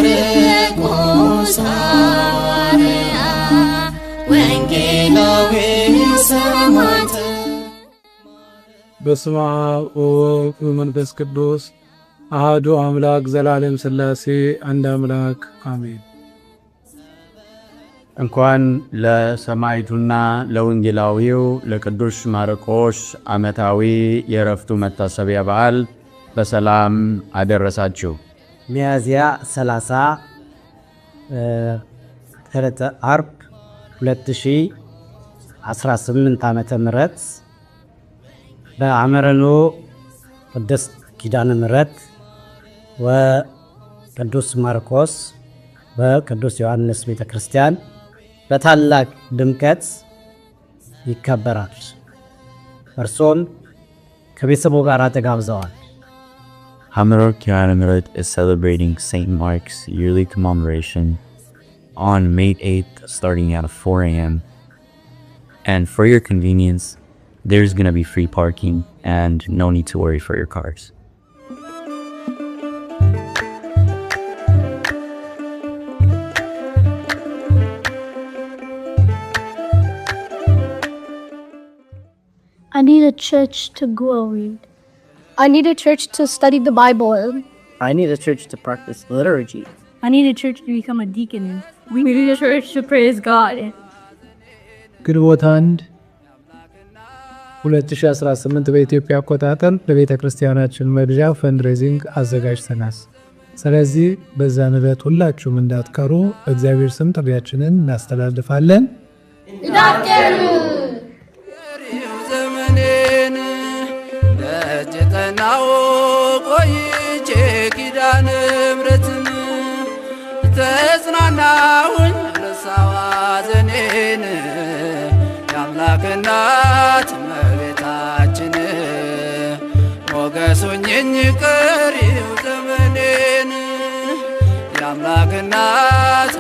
ማርቆስ ሐዋርያ ወንጌላዊ ሰማዕት በስመ አብ ወወልድ ወመንፈስ ቅዱስ አሐዱ አምላክ ዘላለም ሥላሴ አንድ አምላክ አሜን። እንኳን ለሰማዕቱና ለወንጌላዊው ለቅዱስ ማርቆስ ዓመታዊ የዕረፍቱ መታሰቢያ በዓል በሰላም አደረሳችሁ። ሚያዝያ 30 ዕለተ ዓርብ 2018 ዓመተ ምህረት በአመረኖ ቅድስት ኪዳነ ምህረት ወቅዱስ ማርቆስ በቅዱስ ዮሐንስ ቤተክርስቲያን በታላቅ ድምቀት ይከበራል። እርሶም ከቤተሰቡ ጋር ተጋብዘዋል። Amarno Kiana ምህረት is celebrating St. Mark's yearly commemoration on May 8th starting at 4 a.m. And for your convenience, there's going to be free parking and no need to worry for your cars. I need a church to grow in. I need a church to study the Bible. I need a church to practice liturgy. I need a church to become a deacon in. We need a church to praise God in. ግንቦት 1 2018 በኢትዮጵያ አቆጣጠር ለቤተ ክርስቲያናችን መግዣ ፈንድሬዚንግ አዘጋጅተናል። ስለዚህ በዛን ዕለት ሁላችሁም እንዳትቀሩ እግዚአብሔር ስም ጥሪያችንን እናስተላልፋለን። እንዳትቀሩ ዘመኔን ለጅተናው ቆይቼ ኪዳነ ምህረትን ተጽናናሁኝ ረሳዋ ዘኔን የአምላክ እናት እመቤታችን ሞገሱኝኝ ቀሪው ዘመኔን የአምላክ እናት